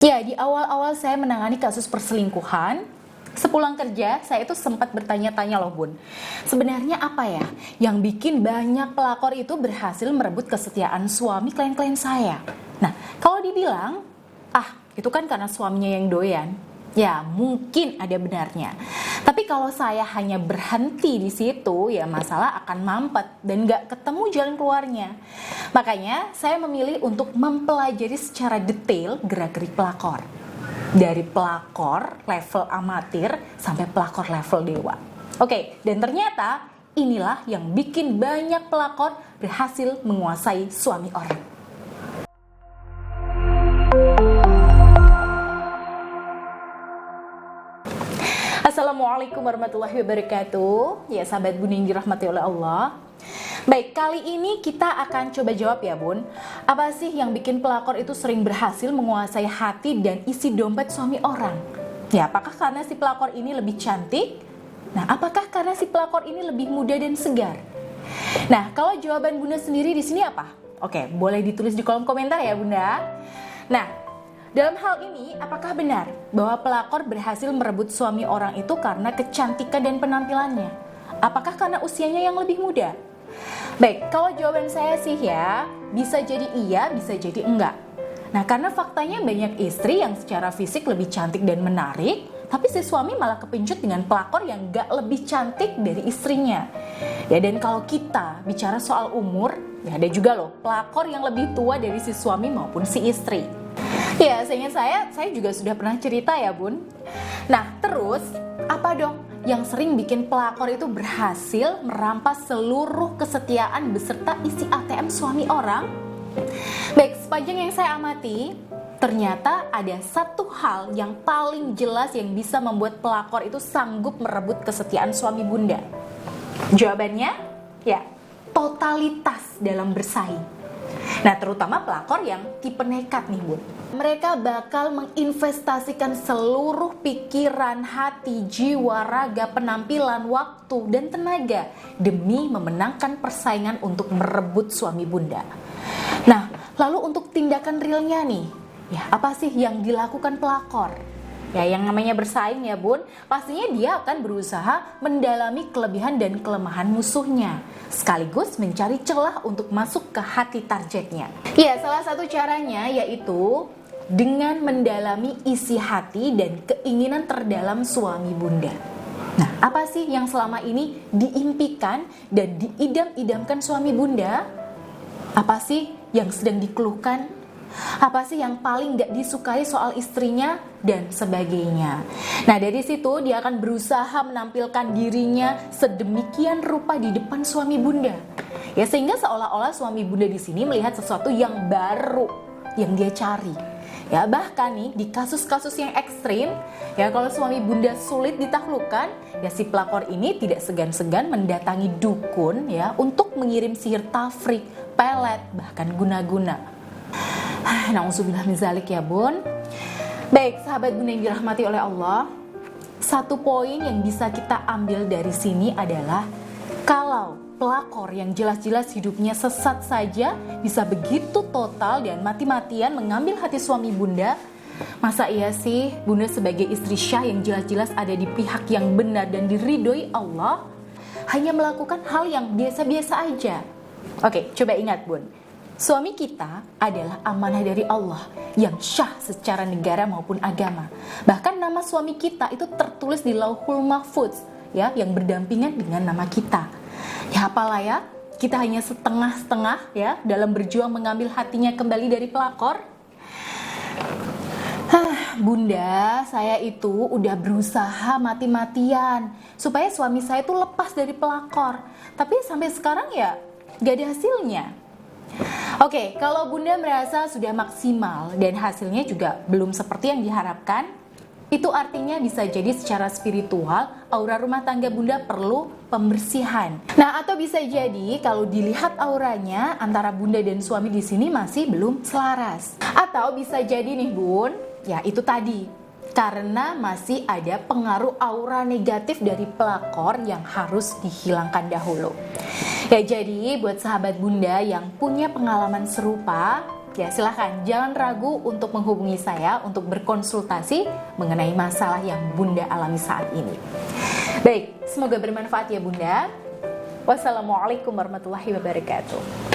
Ya, di awal-awal saya menangani kasus perselingkuhan, sepulang kerja saya itu sempat bertanya-tanya loh Bun. Sebenarnya apa ya yang bikin banyak pelakor itu berhasil merebut kesetiaan suami klien-klien saya? Nah, kalau dibilang, itu kan karena suaminya yang doyan. Ya, mungkin ada benarnya. Tapi kalau saya hanya berhenti di situ, ya masalah akan mampet dan gak ketemu jalan keluarnya. Makanya saya memilih untuk mempelajari secara detail gerak-gerik pelakor. Dari pelakor level amatir sampai pelakor level dewa. Oke, dan ternyata inilah yang bikin banyak pelakor berhasil menguasai suami orang. Assalamualaikum warahmatullahi wabarakatuh. Ya sahabat Bun yang dirahmati oleh Allah. Baik, kali ini kita akan coba jawab ya Bun. Apa sih yang bikin pelakor itu sering berhasil menguasai hati dan isi dompet suami orang? Ya, apakah karena si pelakor ini lebih cantik? Nah, apakah karena si pelakor ini lebih muda dan segar? Nah, kalau jawaban Bunda sendiri di sini apa? Oke, boleh ditulis di kolom komentar ya Bunda. Nah, dalam hal ini, apakah benar bahwa pelakor berhasil merebut suami orang itu karena kecantikan dan penampilannya? Apakah karena usianya yang lebih muda? Baik, kalau jawaban saya sih ya, bisa jadi iya, bisa jadi enggak. Nah, karena faktanya banyak istri yang secara fisik lebih cantik dan menarik, tapi si suami malah kepincut dengan pelakor yang gak lebih cantik dari istrinya. Ya, dan kalau kita bicara soal umur, ya ada juga loh pelakor yang lebih tua dari si suami maupun si istri. Ya, seingat saya juga sudah pernah cerita ya Bun. Nah, terus apa dong yang sering bikin pelakor itu berhasil merampas seluruh kesetiaan beserta isi ATM suami orang? Baik, sepanjang yang saya amati, ternyata ada satu hal yang paling jelas yang bisa membuat pelakor itu sanggup merebut kesetiaan suami Bunda. Jawabannya, ya, totalitas dalam bersaing. Nah, terutama pelakor yang tipe nekat nih Bun. Mereka bakal menginvestasikan seluruh pikiran, hati, jiwa, raga, penampilan, waktu, dan tenaga demi memenangkan persaingan untuk merebut suami Bunda. Nah, lalu untuk tindakan realnya nih, ya apa sih yang dilakukan pelakor? Ya, yang namanya bersaing ya Bun, pastinya dia akan berusaha mendalami kelebihan dan kelemahan musuhnya, sekaligus mencari celah untuk masuk ke hati targetnya. Ya, salah satu caranya yaitu dengan mendalami isi hati dan keinginan terdalam suami Bunda. Nah, apa sih yang selama ini diimpikan dan diidam-idamkan suami Bunda? Apa sih yang sedang dikeluhkan? Apa sih yang paling gak disukai soal istrinya dan sebagainya. Nah, dari situ dia akan berusaha menampilkan dirinya sedemikian rupa di depan suami Bunda. Ya, sehingga seolah-olah suami Bunda di sini melihat sesuatu yang baru yang dia cari. Ya, bahkan nih di kasus-kasus yang ekstrim, ya kalau suami Bunda sulit ditaklukkan, ya si pelakor ini tidak segan-segan mendatangi dukun ya untuk mengirim sihir tafrik, pelet, bahkan guna-guna. Na'udzubillah min zalik ya Bun. Baik, sahabat Bunda yang dirahmati oleh Allah, satu poin yang bisa kita ambil dari sini adalah kalau pelakor yang jelas-jelas hidupnya sesat saja bisa begitu total dan mati-matian mengambil hati suami Bunda, masa iya sih Bunda sebagai istri syah yang jelas-jelas ada di pihak yang benar dan diridhoi Allah hanya melakukan hal yang biasa-biasa aja? Oke, coba ingat Bun, suami kita adalah amanah dari Allah yang syah secara negara maupun agama. Bahkan nama suami kita itu tertulis di Lauhul Mahfuz ya, yang berdampingan dengan nama kita. Ya apalah ya, kita hanya setengah-setengah ya dalam berjuang mengambil hatinya kembali dari pelakor. Bunda, saya itu udah berusaha mati-matian supaya suami saya itu lepas dari pelakor. Tapi sampai sekarang ya gak ada hasilnya. Oke, kalau Bunda merasa sudah maksimal dan hasilnya juga belum seperti yang diharapkan, itu artinya bisa jadi secara spiritual aura rumah tangga Bunda perlu pembersihan. Nah, atau bisa jadi kalau dilihat auranya antara Bunda dan suami di sini masih belum selaras. Atau bisa jadi nih Bun, ya itu tadi, karena masih ada pengaruh aura negatif dari pelakor yang harus dihilangkan dahulu. Ya, jadi buat sahabat Bunda yang punya pengalaman serupa, ya silahkan jangan ragu untuk menghubungi saya untuk berkonsultasi mengenai masalah yang Bunda alami saat ini. Baik, semoga bermanfaat ya Bunda. Wassalamualaikum warahmatullahi wabarakatuh.